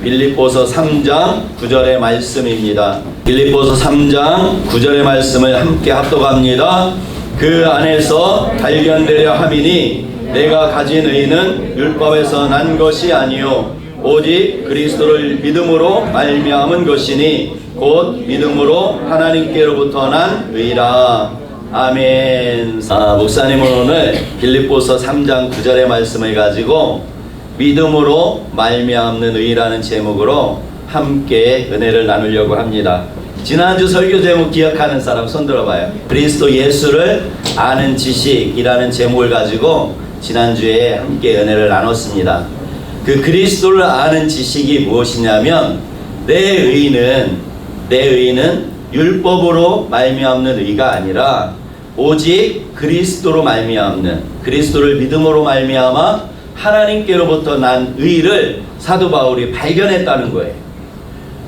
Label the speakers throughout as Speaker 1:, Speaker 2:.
Speaker 1: 빌립보서 3장 9절의 말씀입니다. 빌립보서 3장 9절의 말씀을 함께 합독합니다. 그 안에서 발견되려 함이니 내가 가진 의는 율법에서 난 것이 아니요 오직 그리스도를 믿음으로 말미암은 것이니 곧 믿음으로 하나님께로부터 난 의라. 아멘. 목사님은 오늘 빌립보서 3장 9절의 말씀을 가지고 믿음으로 말미암는 의라는 제목으로 함께 은혜를 나누려고 합니다. 지난주 설교 제목 기억하는 사람 손 들어봐요. 그리스도 예수를 아는 지식이라는 제목을 가지고 지난주에 함께 은혜를 나눴습니다. 그 그리스도를 아는 지식이 무엇이냐면 내 의는 율법으로 말미암는 의가 아니라 오직 그리스도로 말미암는, 그리스도를 믿음으로 말미암아 하나님께로부터 난 의를 사도 바울이 발견했다는 거예요.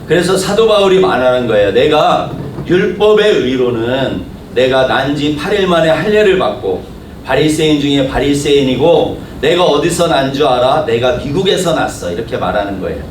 Speaker 1: 그래서 사도 바울이 말하는 거예요. 내가 율법의 의로는 내가 난 지 8일 만에 할례를 받고 바리새인 중에 바리새인이고 내가 어디서 난 줄 알아? 내가 미국에서 났어. 이렇게 말하는 거예요.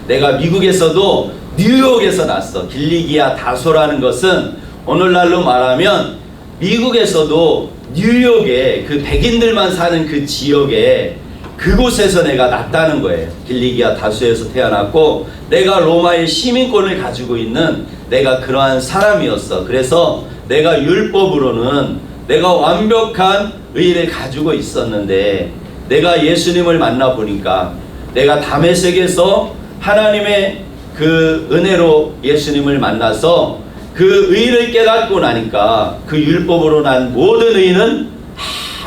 Speaker 1: 내가 미국에서도 뉴욕에서 났어. 길리기아 다소라는 것은 오늘날로 말하면 미국에서도 뉴욕에 그 백인들만 사는 그 지역에 그곳에서 내가 났다는 거예요. 길리기아 다소에서 태어났고 내가 로마의 시민권을 가지고 있는 내가 그러한 사람이었어. 그래서 내가 율법으로는 내가 완벽한 의를 가지고 있었는데 내가 예수님을 만나보니까 내가 다메섹에서 하나님의 그 은혜로 예수님을 만나서 그 의를 깨닫고 나니까 그 율법으로 난 모든 의는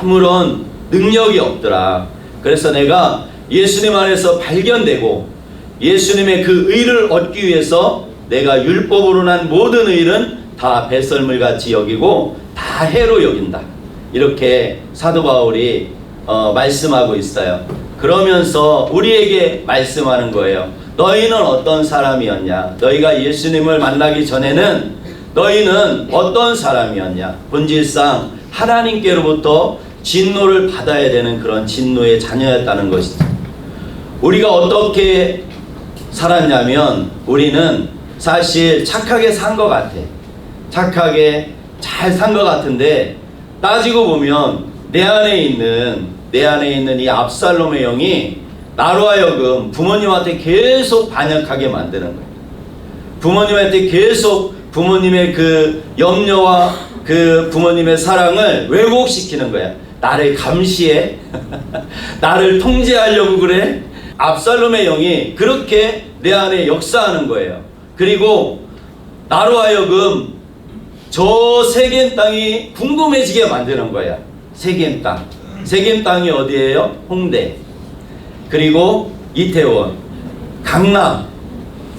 Speaker 1: 아무런 능력이 없더라. 그래서 내가 예수님 안에서 발견되고 예수님의 그 의를 얻기 위해서 내가 율법으로 난 모든 의는 다 배설물같이 여기고 다 해로 여긴다. 이렇게 사도 바울이 말씀하고 있어요. 그러면서 우리에게 말씀하는 거예요. 너희는 어떤 사람이었냐? 너희가 예수님을 만나기 전에는 너희는 어떤 사람이었냐? 본질상 하나님께로부터 진노를 받아야 되는 그런 진노의 자녀였다는 것이죠. 우리가 어떻게 살았냐면 우리는 사실 착하게 산 것 같아. 착하게 잘 산 것 같은데 따지고 보면 내 안에 있는 이 압살롬의 영이 나로 하여금 부모님한테 계속 반역하게 만드는 거예요. 부모님한테 계속 부모님의 그 염려와 그 부모님의 사랑을 왜곡시키는 거야. 나를 감시해. 나를 통제하려고 그래. 압살롬의 영이 그렇게 내 안에 역사하는 거예요. 그리고 나로 하여금 저 세겜 땅이 궁금해지게 만드는 거야. 세겜 땅. 세겜 땅이 어디예요? 홍대. 그리고 이태원, 강남.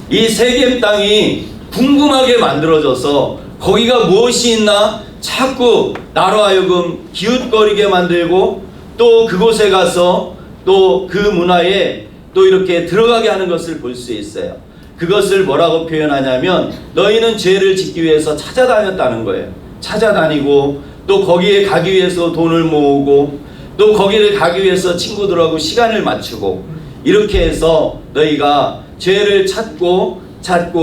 Speaker 1: 이 세겜 땅이 궁금하게 만들어져서 거기가 무엇이 있나 자꾸 나로 하여금 기웃거리게 만들고 또 그곳에 가서 또 그 문화에 또 이렇게 들어가게 하는 것을 볼 수 있어요. 그것을 뭐라고 표현하냐면 너희는 죄를 짓기 위해서 찾아다녔다는 거예요. 찾아다니고 또 거기에 가기 위해서 돈을 모으고 또 거기를 가기 위해서 친구들하고 시간을 맞추고 이렇게 해서 너희가 죄를 찾고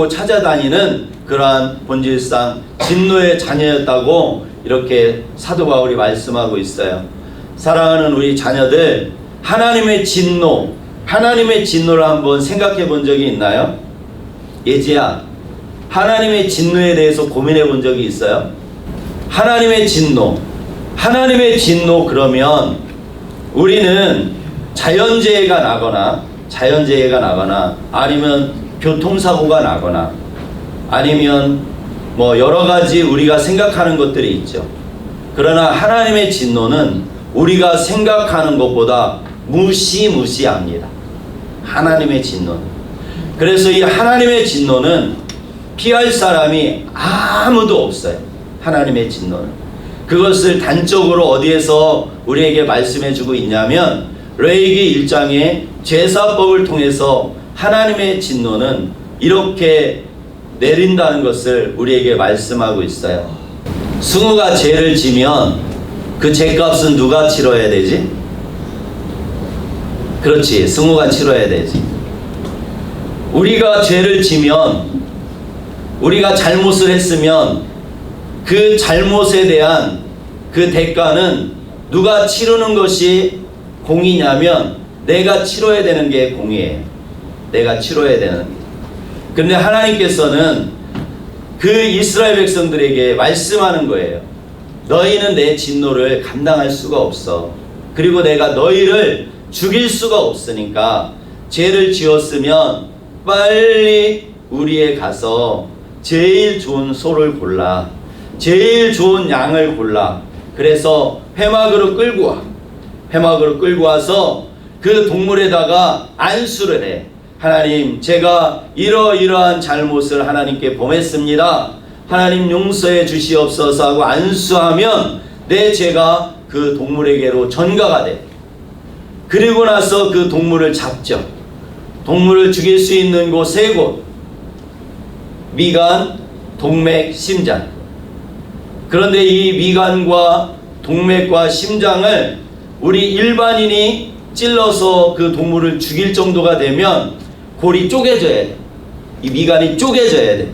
Speaker 1: 찾아다니는 그러한 본질상 진노의 자녀였다고 이렇게 사도 바울이 말씀하고 있어요. 사랑하는 우리 자녀들, 하나님의 진노를 한번 생각해 본 적이 있나요? 예지야, 하나님의 진노에 대해서 고민해 본 적이 있어요? 하나님의 진노 그러면 우리는 자연재해가 나거나 아니면 교통사고가 나거나 아니면 뭐 여러가지 우리가 생각하는 것들이 있죠. 그러나 하나님의 진노는 우리가 생각하는 것보다 무시무시합니다. 하나님의 진노는. 그래서 이 하나님의 진노는 피할 사람이 아무도 없어요. 하나님의 진노는. 그것을 단적으로 어디에서 우리에게 말씀해주고 있냐면 레위기 1장의 제사법을 통해서 하나님의 진노는 이렇게 내린다는 것을 우리에게 말씀하고 있어요. 승우가 죄를 지면 그 죄값은 누가 치러야 되지? 그렇지, 승우가 치러야 되지. 우리가 죄를 지면, 우리가 잘못을 했으면 그 잘못에 대한 그 대가는 누가 치르는 것이 공이냐면 내가 치러야 되는 게 공이에요. 내가 치러야 되는 게. 그런데 하나님께서는 그 이스라엘 백성들에게 말씀하는 거예요. 너희는 내 진노를 감당할 수가 없어. 그리고 내가 너희를 죽일 수가 없으니까 죄를 지었으면 빨리 우리에 가서 제일 좋은 소를 골라. 제일 좋은 양을 골라. 그래서 회막으로 끌고 와. 회막으로 끌고 와서 그 동물에다가 안수를 해. 하나님, 제가 이러이러한 잘못을 하나님께 범했습니다. 하나님 용서해 주시옵소서 하고 안수하면 내 죄가 그 동물에게로 전가가 돼. 그리고 나서 그 동물을 잡죠. 동물을 죽일 수 있는 곳 세 곳. 미간, 동맥, 심장. 그런데 이 미간과 동맥과 심장을 우리 일반인이 찔러서 그 동물을 죽일 정도가 되면 골이 쪼개져야 돼. 이 미간이 쪼개져야 돼.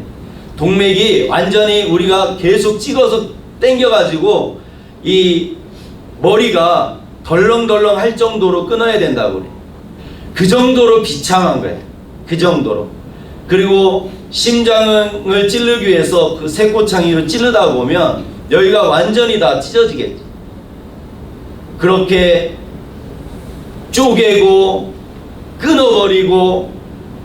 Speaker 1: 동맥이 완전히 우리가 계속 찍어서 당겨가지고 이 머리가 덜렁덜렁 할 정도로 끊어야 된다고 그래. 그 정도로 비참한 거예요. 그 정도로. 그리고 심장을 찌르기 위해서 그 새꼬창이로 찌르다 보면 여기가 완전히 다 찢어지겠지. 그렇게 쪼개고 끊어버리고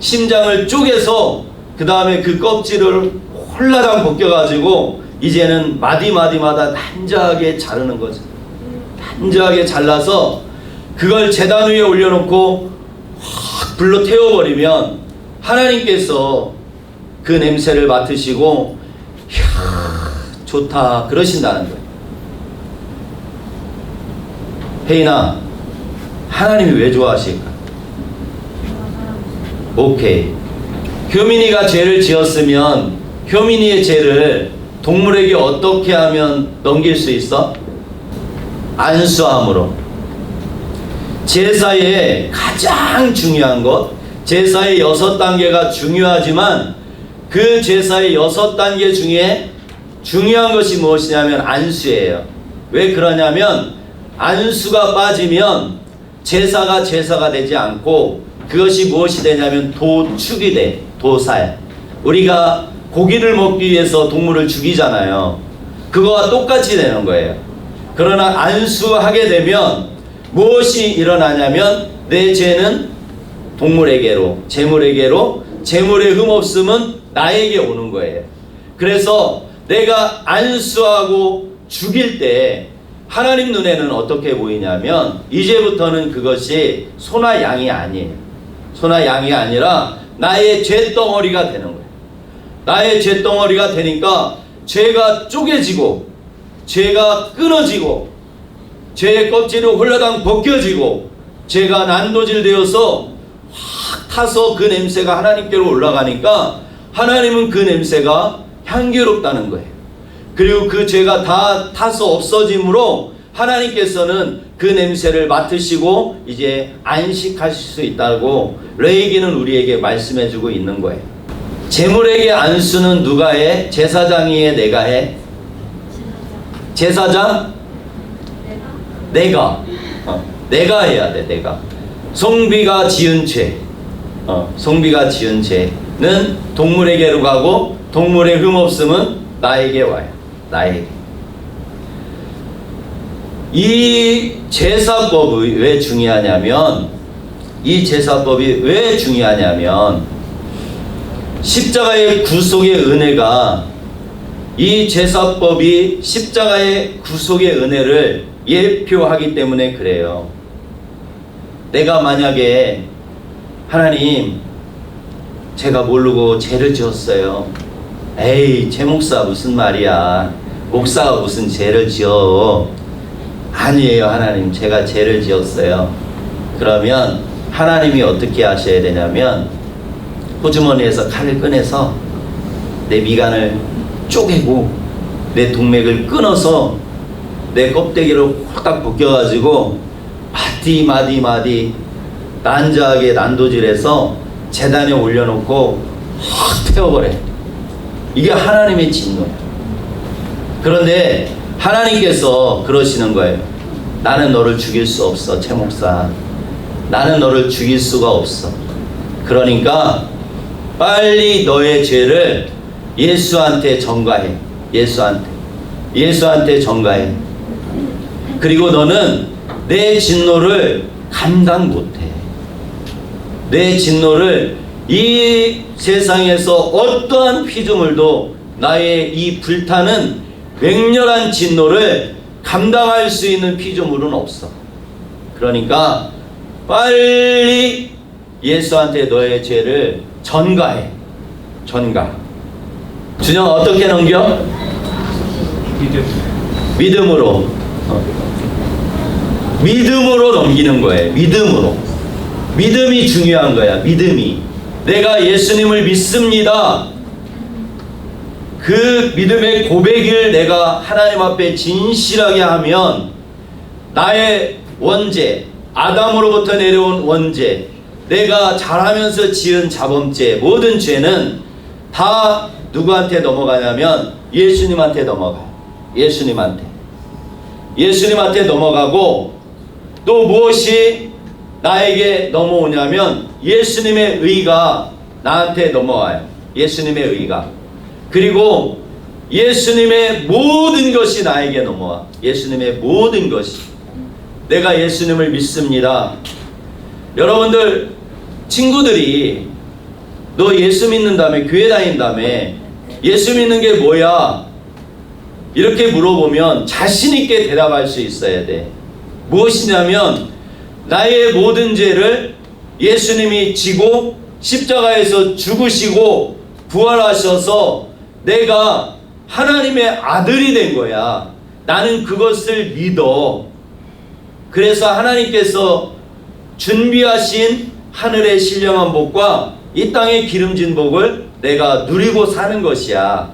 Speaker 1: 심장을 쪼개서 그 다음에 그 껍질을 홀라당 벗겨가지고 이제는 마디마디마다 단자하게 자르는 거죠. 단자하게 잘라서 그걸 제단 위에 올려놓고 확 불로 태워버리면 하나님께서 그 냄새를 맡으시고 이야 좋다 그러신다는 거예요. 혜인아, 하나님이 왜 좋아하실까? 오케이. 효민이가 죄를 지었으면 효민이의 죄를 동물에게 어떻게 하면 넘길 수 있어? 안수함으로. 제사의 가장 중요한 것, 제사의 6단계가 중요하지만 그 제사의 6단계 중에 중요한 것이 무엇이냐면 안수예요. 왜 그러냐면 안수가 빠지면 제사가 제사가 되지 않고 그것이 무엇이 되냐면 도축이 돼. 도살. 우리가 고기를 먹기 위해서 동물을 죽이잖아요. 그거와 똑같이 되는 거예요. 그러나 안수하게 되면 무엇이 일어나냐면 내 죄는 동물에게로, 재물에게로, 재물의 흠없음은 나에게 오는 거예요. 그래서 내가 안수하고 죽일 때 하나님 눈에는 어떻게 보이냐면 이제부터는 그것이 소나 양이 아니에요. 소나 양이 아니라 나의 죄덩어리가 되는 거예요. 나의 죄덩어리가 되니까 죄가 쪼개지고 죄가 끊어지고 죄의 껍질이 홀라당 벗겨지고 죄가 난도질 되어서 확 타서 그 냄새가 하나님께로 올라가니까 하나님은 그 냄새가 향기롭다는 거예요. 그리고 그 죄가 다 타서 없어짐으로 하나님께서는 그 냄새를 맡으시고 이제 안식하실 수 있다고 레위기는 우리에게 말씀해주고 있는 거예요. 제물에게 안수는 누가 해? 제사장이 해? 내가 해? 제사장? 내가 해야 돼. 내가. 송비가 지은 죄, 송비가 지은 죄는 동물에게로 가고 동물의 흠없음은 나에게 와요. 나에게. 이 제사법이 왜 중요하냐면 십자가의 구속의 은혜가, 이 제사법이 십자가의 구속의 은혜를 예표하기 때문에 그래요. 내가 만약에 하나님 제가 모르고 죄를 지었어요. 에이, 제 목사 무슨 말이야. 목사가 무슨 죄를 지어. 아니에요. 하나님, 제가 죄를 지었어요. 그러면 하나님이 어떻게 하셔야 되냐면 호주머니에서 칼을 꺼내서 내 미간을 쪼개고 내 동맥을 끊어서 내 껍데기를 홀딱 벗겨가지고 마디 난자하게 난도질해서 제단에 올려놓고 확 태워버려. 이게 하나님의 진노야. 그런데 하나님께서 그러시는 거예요. 나는 너를 죽일 수 없어, 최 목사. 나는 너를 죽일 수가 없어. 그러니까 빨리 너의 죄를 예수한테 전가해. 예수한테 전가해. 그리고 너는 내 진노를 감당 못해. 내 진노를 이 세상에서 어떠한 피조물도 나의 이 불타는 맹렬한 진노를 감당할 수 있는 피조물은 없어. 그러니까 빨리 예수한테 너의 죄를 전가해. 준영 어떻게 넘겨? 믿음으로. 믿음으로 넘기는 거예요. 믿음이 중요한 거야. 믿음이. 내가 예수님을 믿습니다. 그 믿음의 고백을 내가 하나님 앞에 진실하게 하면 나의 원죄, 아담으로부터 내려온 원죄, 내가 잘하면서 지은 자범죄, 모든 죄는 다 누구한테 넘어가냐면 예수님한테 넘어가요. 예수님한테 넘어가고, 또 무엇이 나에게 넘어오냐면 예수님의 의가 나한테 넘어와요. 예수님의 의가. 그리고 예수님의 모든 것이 나에게 넘어와. 예수님의 모든 것이. 내가 예수님을 믿습니다. 여러분들 친구들이 너 예수 믿는다며, 교회 다닌다며, 예수 믿는 게 뭐야? 이렇게 물어보면 자신 있게 대답할 수 있어야 돼. 무엇이냐면 나의 모든 죄를 예수님이 지고 십자가에서 죽으시고 부활하셔서 내가 하나님의 아들이 된 거야. 나는 그것을 믿어. 그래서 하나님께서 준비하신 하늘의 신령한 복과 이 땅의 기름진 복을 내가 누리고 사는 것이야.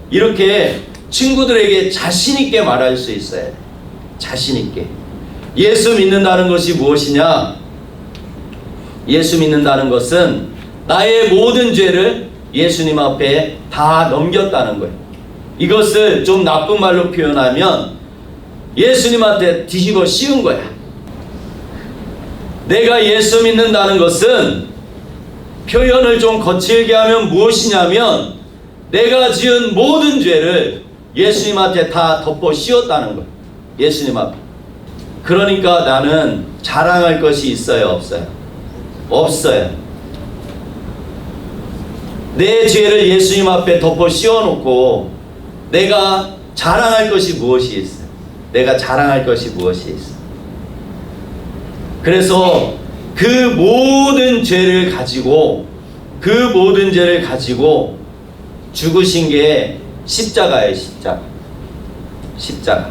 Speaker 1: 이렇게 친구들에게 자신 있게 말할 수 있어요. 자신 있게. 예수 믿는다는 것이 무엇이냐? 예수 믿는다는 것은 나의 모든 죄를 예수님 앞에 다 넘겼다는 거예요. 이것을 좀 나쁜 말로 표현하면 예수님한테 뒤집어 씌운 거야. 내가 예수 믿는다는 것은 표현을 좀 거칠게 하면 무엇이냐면 내가 지은 모든 죄를 예수님한테 다 덮어 씌웠다는 거예요. 예수님 앞에. 그러니까 나는 자랑할 것이 있어요, 없어요? 없어요. 내 죄를 예수님 앞에 덮어 씌워놓고 내가 자랑할 것이 무엇이 있어요? 내가 자랑할 것이 무엇이 있어요? 그래서 그 모든 죄를 가지고 죽으신 게 십자가예요. 십자가.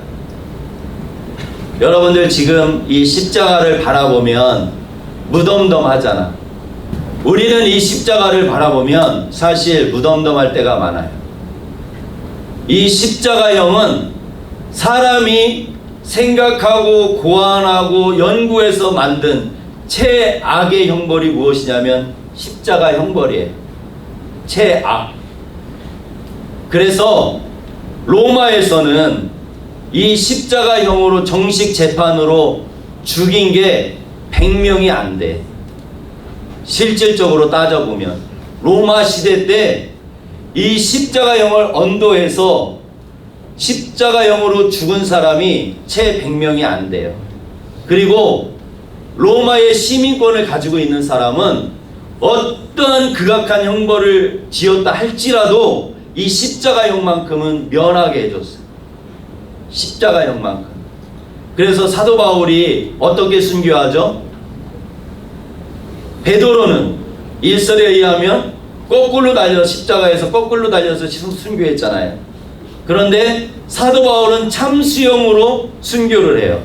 Speaker 1: 여러분들 지금 이 십자가를 바라보면 무덤덤하잖아. 우리는 이 십자가를 바라보면 사실 무덤덤할 때가 많아요. 이 십자가형은 사람이 생각하고 고안하고 연구해서 만든 최악의 형벌이 무엇이냐면 십자가 형벌이에요. 최악. 그래서 로마에서는 이 십자가형으로 정식 재판으로 죽인 게 100명이 안 돼. 실질적으로 따져보면 로마 시대 때 이 십자가형을 언도해서 십자가형으로 죽은 사람이 채 100명이 안 돼요. 그리고 로마의 시민권을 가지고 있는 사람은 어떠한 극악한 형벌을 지었다 할지라도 이 십자가형만큼은 면하게 해줬어요. 십자가형만큼. 그래서 사도 바울이 어떻게 순교하죠? 베드로는 일설에 의하면 거꾸로 달려 십자가에서 거꾸로 달려서 순교했잖아요. 그런데 사도 바울은 참수형으로 순교를 해요.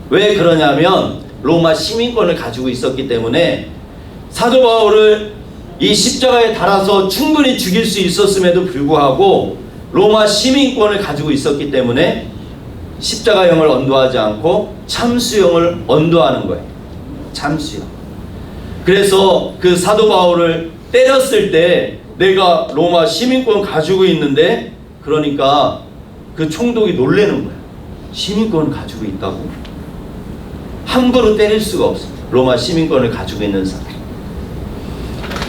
Speaker 1: 왜 그러냐면 로마 시민권을 가지고 있었기 때문에 사도 바울을 이 십자가에 달아서 충분히 죽일 수 있었음에도 불구하고 로마 시민권을 가지고 있었기 때문에 십자가형을 언도하지 않고 참수형을 언도하는 거예요. 참수형. 그래서 그 사도 바울을 때렸을 때 내가 로마 시민권 가지고 있는데, 그러니까 그 총독이 놀라는 거야. 시민권을 가지고 있다고? 함부로 때릴 수가 없어. 로마 시민권을 가지고 있는 사람.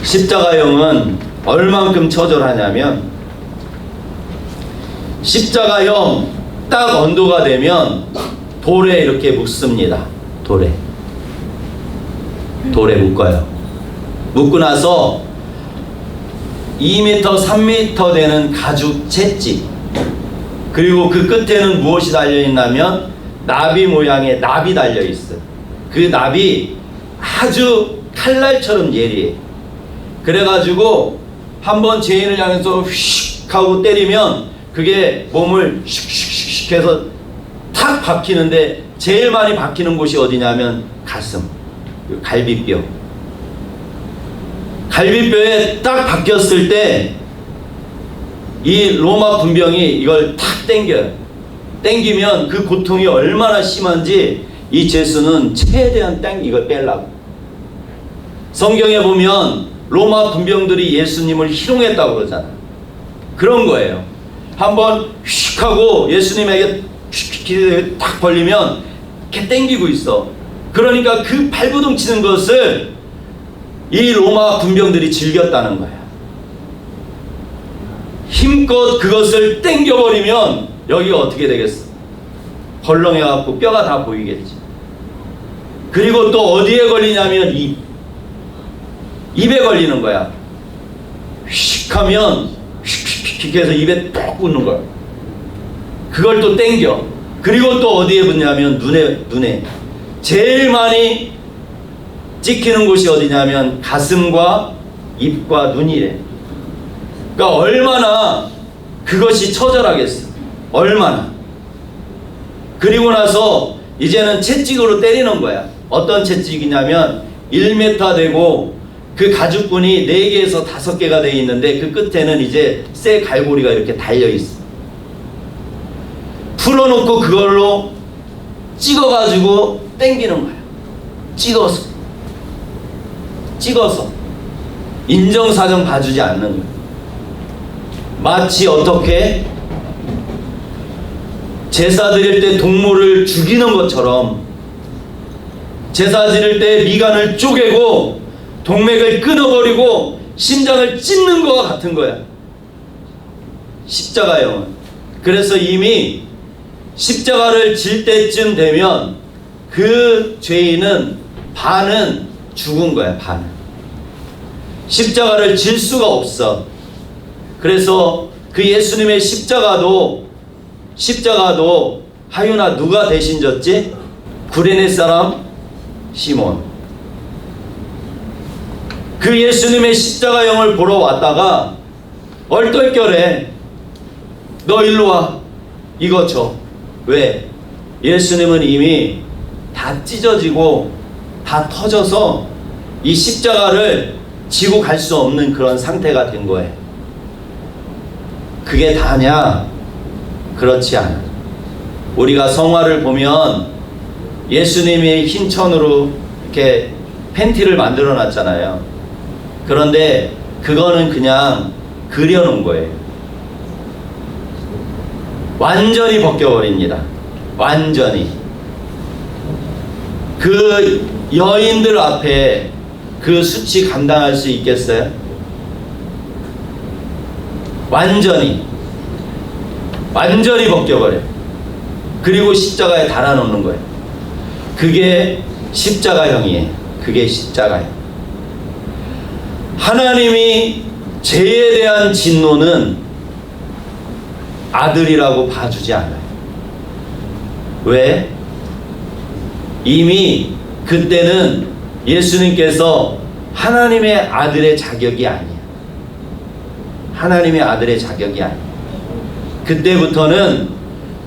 Speaker 1: 십자가형은 얼만큼 처절하냐면, 십자가형 딱 언도가 되면 돌에 이렇게 묶습니다. 돌에 묶어요. 묶고 나서 2m, 3m 되는 가죽 채찍, 그리고 그 끝에는 무엇이 달려있냐면 나비 모양의 납이 달려있어요. 그 납이 아주 칼날처럼 예리해. 그래가지고 한번 죄인을 향해서 휙 하고 때리면 그게 몸을 슉슉슉 해서 탁 박히는데, 제일 많이 박히는 곳이 어디냐면 가슴, 갈비뼈. 갈비뼈에 딱 박혔을 때 이 로마 군병이 이걸 탁 당겨요. 당기면 그 고통이 얼마나 심한지 이 제수는 최대한 이걸 빼려고. 성경에 보면 로마 군병들이 예수님을 희롱했다고 그러잖아요. 그런 거예요. 한번 휙 하고 예수님에게 휙 탁 벌리면 이렇게 당기고 있어. 그러니까 그 발부둥 치는 것을 이 로마 군병들이 즐겼다는 거야. 힘껏 그것을 당겨버리면 여기가 어떻게 되겠어? 헐렁해갖고 뼈가 다 보이겠지. 그리고 또 어디에 걸리냐면 입에 걸리는 거야. 휙 하면 휙 해서 입에 톡 붙는 거야. 그걸 또 당겨. 그리고 또 어디에 붙냐면 눈에 제일 많이 찍히는 곳이 어디냐면 가슴과 입과 눈이래. 그러니까 얼마나 그것이 처절하겠어. 얼마나. 그리고 나서 이제는 채찍으로 때리는 거야. 어떤 채찍이냐면 1m 되고 그 가죽끈이 4개에서 5개가 되어 있는데 그 끝에는 이제 쇠 갈고리가 이렇게 달려 있어. 풀어놓고 그걸로 찍어가지고 당기는 거야. 찍어서 인정사정 봐주지 않는 거야. 마치 어떻게 제사 드릴 때 동물을 죽이는 것처럼, 제사 드릴 때 미간을 쪼개고 동맥을 끊어버리고 심장을 찢는 것과 같은 거야, 십자가형은. 그래서 이미 십자가를 질 때쯤 되면 그 죄인은 반은 죽은 거야. 반은 십자가를 질 수가 없어. 그래서 그 예수님의 십자가도 하유나 누가 대신 졌지? 구레네 사람 시몬. 그 예수님의 십자가형을 보러 왔다가 얼떨결에 너 일로 와, 이거 줘. 왜? 예수님은 이미 다 찢어지고 다 터져서 이 십자가를 지고 갈 수 없는 그런 상태가 된 거예요. 그게 다냐? 그렇지 않아. 우리가 성화를 보면 예수님이 흰 천으로 이렇게 팬티를 만들어 놨잖아요. 그런데 그거는 그냥 그려놓은 거예요. 완전히 벗겨버립니다. 완전히. 그 여인들 앞에 그 수치 감당할 수 있겠어요? 완전히 벗겨버려. 그리고 십자가에 달아놓는 거예요. 그게 십자가형이에요. 그게 십자가형. 하나님이 죄에 대한 진노는 아들이라고 봐주지 않아요. 왜? 이미 그때는 예수님께서 하나님의 아들의 자격이 아니에요. 하나님의 아들의 자격이 아니에요. 그때부터는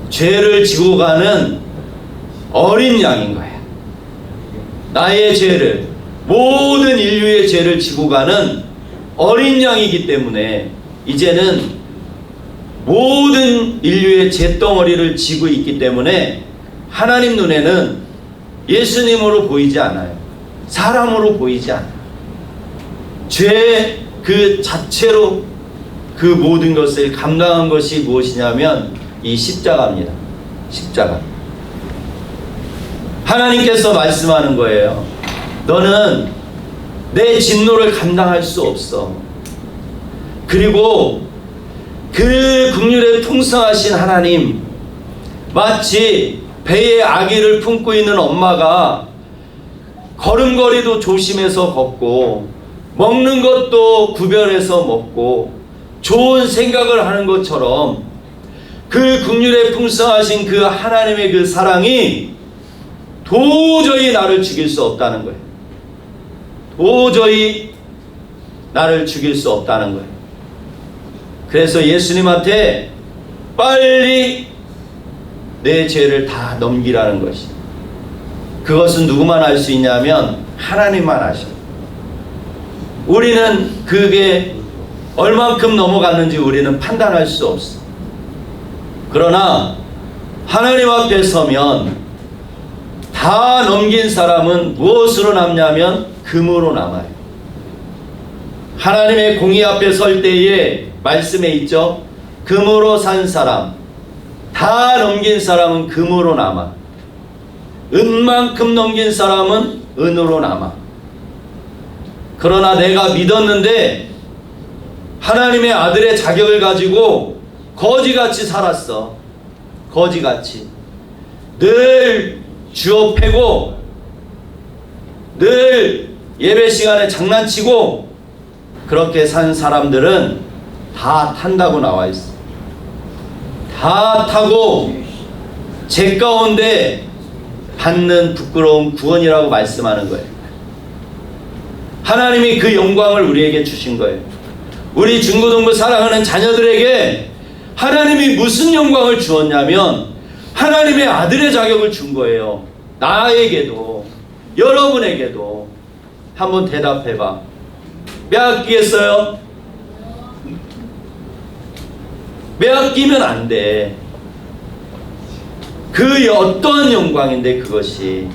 Speaker 1: 죄를 지고 가는 어린 양인 거예요. 나의 죄를, 모든 인류의 죄를 지고 가는 어린 양이기 때문에 이제는 모든 인류의 죄덩어리를 지고 있기 때문에 하나님 눈에는 예수님으로 보이지 않아요. 사람으로 보이지 않아요. 죄 그 자체로 그 모든 것을 감당한 것이 무엇이냐면 이 십자가입니다. 십자가. 하나님께서 말씀하는 거예요. 너는 내 진노를 감당할 수 없어. 그리고 그 긍휼에 풍성하신 하나님, 마치 배에 아기를 품고 있는 엄마가 걸음걸이도 조심해서 걷고 먹는 것도 구별해서 먹고 좋은 생각을 하는 것처럼 그 긍휼에 풍성하신 그 하나님의 그 사랑이 도저히 나를 죽일 수 없다는 거예요. 도저히 나를 죽일 수 없다는 거예요. 그래서 예수님한테 빨리 내 죄를 다 넘기라는 것이. 그것은 누구만 알 수 있냐면 하나님만 아셔. 우리는 그게 얼만큼 넘어갔는지 우리는 판단할 수 없어. 그러나 하나님 앞에 서면 다 넘긴 사람은 무엇으로 남냐면 금으로 남아요. 하나님의 공의 앞에 설 때에 말씀에 있죠. 금으로 산 사람, 다 넘긴 사람은 금으로 남아. 은만큼 넘긴 사람은 은으로 남아. 그러나 내가 믿었는데 하나님의 아들의 자격을 가지고 거지같이 살았어. 거지같이. 늘 주어 패고 늘 예배 시간에 장난치고 그렇게 산 사람들은 다 탄다고 나와 있어. 다 타고 제 가운데 받는 부끄러운 구원이라고 말씀하는 거예요. 하나님이 그 영광을 우리에게 주신 거예요. 우리 중고등부 사랑하는 자녀들에게 하나님이 무슨 영광을 주었냐면 하나님의 아들의 자격을 준 거예요. 나에게도 여러분에게도. 한번 대답해봐. 빼앗기겠어요? 빼앗기면 안 돼. 그 어떠한 영광인데 그것이.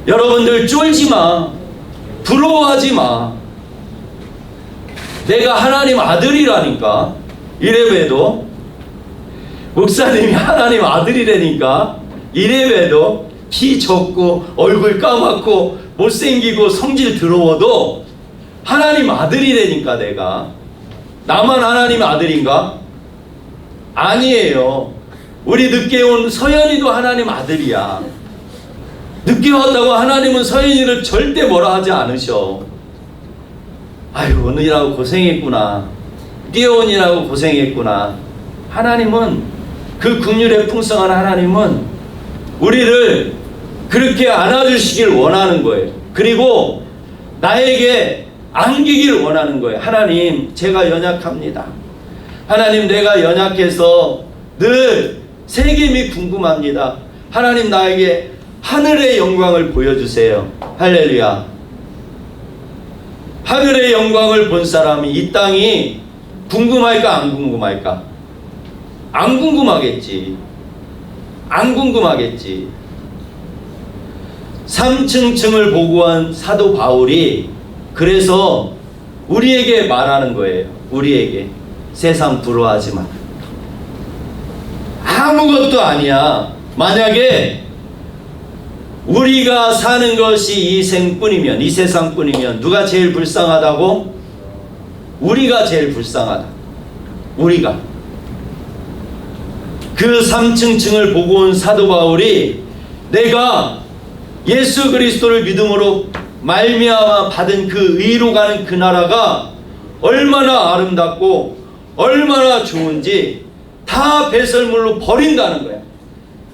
Speaker 1: 여러분들 쫄지 마. 부러워하지 마. 내가 하나님 아들이라니까. 이래봬도 목사님이 하나님 아들이라니까. 이래봬도 키 적고 얼굴 까맣고 못생기고 성질 더러워도 하나님 아들이라니까. 내가 나만 하나님 아들인가? 아니에요. 우리 늦게 온 서연이도 하나님 아들이야. 늦게 왔다고 하나님은 서연이를 절대 뭐라 하지 않으셔. 아유, 오늘이라고 고생했구나. 뛰어오니라고 고생했구나. 하나님은, 그 긍휼의 풍성한 하나님은 우리를 그렇게 안아주시길 원하는 거예요. 그리고 나에게 안기길 원하는 거예요. 하나님, 제가 연약합니다. 하나님, 내가 연약해서 늘 세겜이 궁금합니다. 하나님, 나에게 하늘의 영광을 보여주세요. 할렐루야. 하늘의 영광을 본 사람이 이 땅이 궁금할까 안 궁금할까? 안 궁금하겠지. 안 궁금하겠지. 3층 층을 보고한 사도 바울이 그래서 우리에게 말하는 거예요. 우리에게. 세상 부러워하지 마. 아무것도 아니야. 만약에 우리가 사는 것이 이 생뿐이면, 이 세상뿐이면 누가 제일 불쌍하다고? 우리가 제일 불쌍하다. 우리가. 그 3층 층을 보고 온 사도 바울이 내가 예수 그리스도를 믿음으로 말미암아 받은 그 의로 가는 그 나라가 얼마나 아름답고 얼마나 좋은지 다 배설물로 버린다는 거야.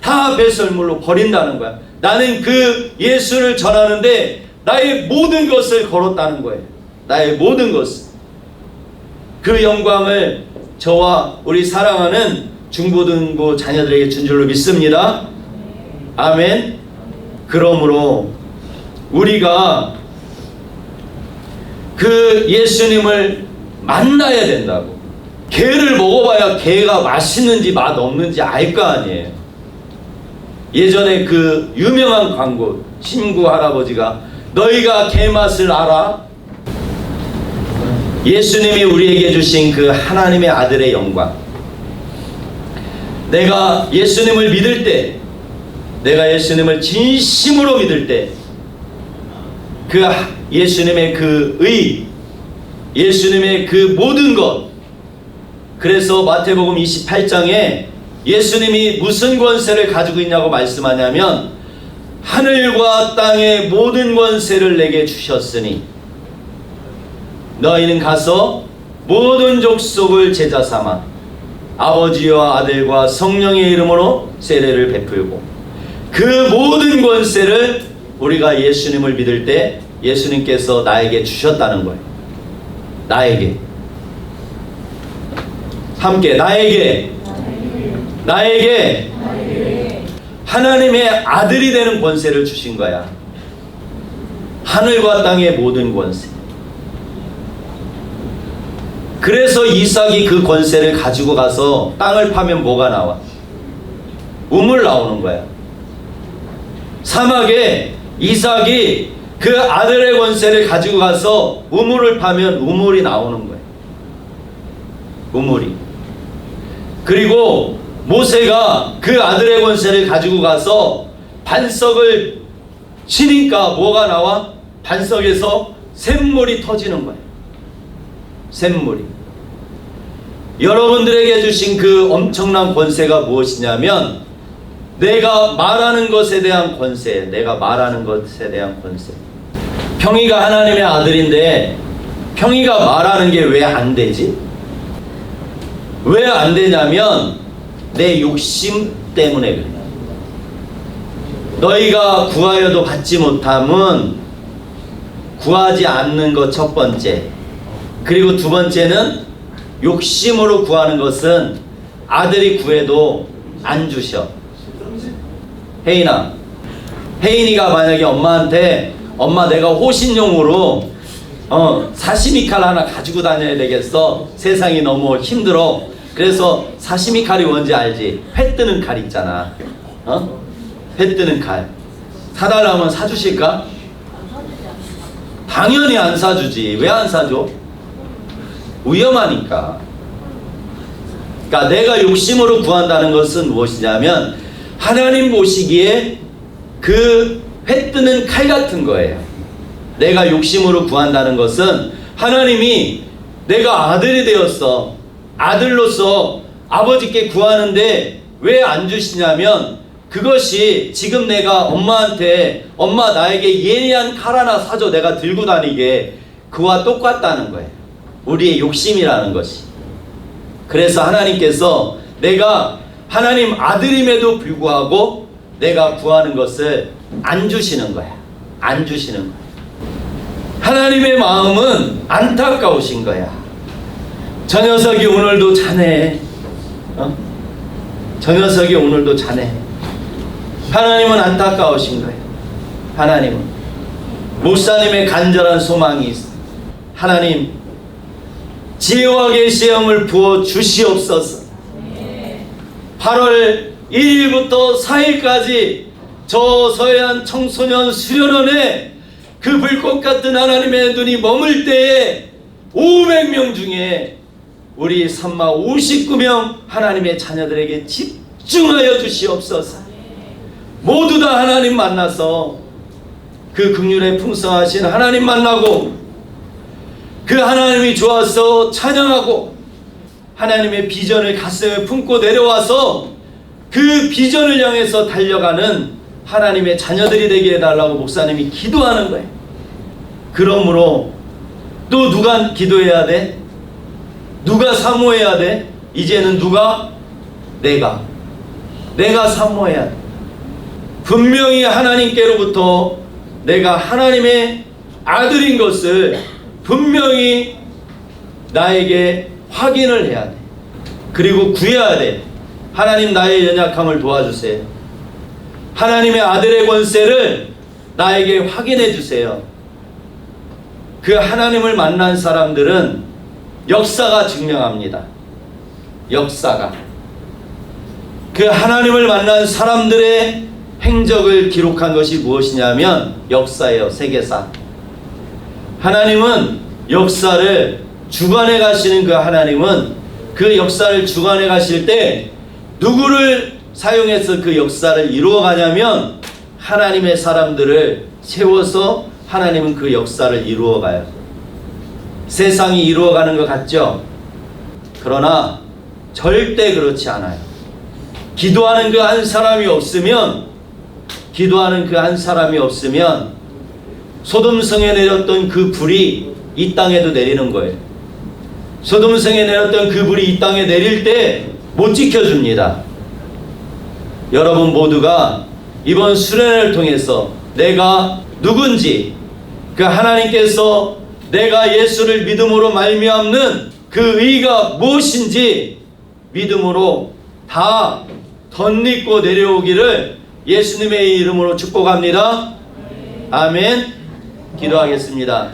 Speaker 1: 다 배설물로 버린다는 거야. 나는 그 예수를 전하는데 나의 모든 것을 걸었다는 거예요. 나의 모든 것을. 그 영광을 저와 우리 사랑하는 중고등부 자녀들에게 준 줄로 믿습니다. 아멘. 그러므로 우리가 그 예수님을 만나야 된다고. 게를 먹어봐야 게가 맛있는지 맛 없는지 알 거 아니에요. 예전에 그 유명한 광고, 신구 할아버지가 너희가 게 맛을 알아? 예수님이 우리에게 주신 그 하나님의 아들의 영광, 내가 예수님을 믿을 때, 내가 예수님을 진심으로 믿을 때, 그 예수님의 그 의, 예수님의 그 모든 것. 그래서 마태복음 28장에 예수님이 무슨 권세를 가지고 있냐고 말씀하냐면, 하늘과 땅의 모든 권세를 내게 주셨으니 너희는 가서 모든 족속을 제자 삼아 아버지와 아들과 성령의 이름으로 세례를 베풀고, 그 모든 권세를 우리가 예수님을 믿을 때 예수님께서 나에게 주셨다는 거예요. 나에게. 함께 나에게 하나님의 아들이 되는 권세를 주신 거야. 하늘과 땅의 모든 권세. 그래서 이삭이 그 권세를 가지고 가서 땅을 파면 뭐가 나와? 우물 나오는 거야. 사막에 이삭이 그 아들의 권세를 가지고 가서 우물을 파면 우물이 나오는 거야. 우물이. 그리고 모세가 그 아들의 권세를 가지고 가서 반석을 치니까 뭐가 나와? 반석에서 샘물이 터지는 거예요. 샘물이. 여러분들에게 주신 그 엄청난 권세가 무엇이냐면, 내가 말하는 것에 대한 권세, 내가 말하는 것에 대한 권세. 평이가 하나님의 아들인데 평이가 말하는 게 왜 안 되지? 왜 안 되냐면 내 욕심 때문에 그래. 너희가 구하여도 받지 못함은 구하지 않는 것 첫 번째. 그리고 두 번째는 욕심으로 구하는 것은 아들이 구해도 안 주셔. 혜인이가 만약에 엄마한테 엄마 내가 호신용으로 사시미 칼 하나 가지고 다녀야 되겠어. 세상이 너무 힘들어. 그래서 사시미 칼이 뭔지 알지? 회 뜨는 칼 있잖아. 회 뜨는 칼. 사달라면 사주실까? 당연히 안 사주지. 왜 안 사줘? 위험하니까. 그러니까 내가 욕심으로 구한다는 것은 무엇이냐면 하나님 보시기에 그 회 뜨는 칼 같은 거예요. 내가 욕심으로 구한다는 것은 하나님이 내가 아들이 되었어. 아들로서 아버지께 구하는데 왜 안 주시냐면 그것이 지금 내가 엄마한테 엄마 나에게 예리한 칼 하나 사줘 내가 들고 다니게 그와 똑같다는 거예요. 우리의 욕심이라는 것이. 그래서 하나님께서 내가 하나님 아들임에도 불구하고 내가 구하는 것을 안 주시는 거야. 안 주시는 거야. 하나님의 마음은 안타까우신 거야. 저 녀석이 오늘도 자네. 저 녀석이 오늘도 자네. 하나님은 안타까우신 거예요. 하나님은. 목사님의 간절한 소망이 있어. 하나님 지혜와 계시의 영을 부어 주시옵소서. 8월 1일부터 4일까지 저 서해안 청소년 수련원에 그 불꽃 같은 하나님의 눈이 머물 때에 500명 중에 우리 산마 59명 하나님의 자녀들에게 집중하여 주시옵소서. 모두 다 하나님 만나서 그 긍휼에 풍성하신 하나님 만나고 그 하나님이 좋아서 찬양하고 하나님의 비전을 가슴에 품고 내려와서 그 비전을 향해서 달려가는 하나님의 자녀들이 되게 해달라고 목사님이 기도하는 거예요. 그러므로 또 누가 기도해야 돼? 누가 사모해야 돼? 이제는 누가? 내가 사모해야 돼. 분명히 하나님께로부터 내가 하나님의 아들인 것을 분명히 나에게 확인을 해야 돼. 그리고 구해야 돼. 하나님 나의 연약함을 도와주세요. 하나님의 아들의 권세를 나에게 확인해 주세요. 그 하나님을 만난 사람들은 역사가 증명합니다. 역사가. 그 하나님을 만난 사람들의 행적을 기록한 것이 무엇이냐면 역사예요. 세계사. 하나님은 역사를 주관해 가시는 그 하나님은 그 역사를 주관해 가실 때 누구를 사용해서 그 역사를 이루어 가냐면 하나님의 사람들을 세워서 하나님은 그 역사를 이루어 가요. 세상이 이루어 가는 것 같죠? 그러나 절대 그렇지 않아요. 기도하는 그 한 사람이 없으면 소돔성에 내렸던 그 불이 이 땅에도 내리는 거예요. 소돔성에 내렸던 그 불이 이 땅에 내릴 때 못 지켜줍니다. 여러분 모두가 이번 수련회를 통해서 내가 누군지, 그 하나님께서 내가 예수를 믿음으로 말미암는 그 의가 무엇인지 믿음으로 다 덧입고 내려오기를 예수님의 이름으로 축복합니다. 아멘. 기도하겠습니다.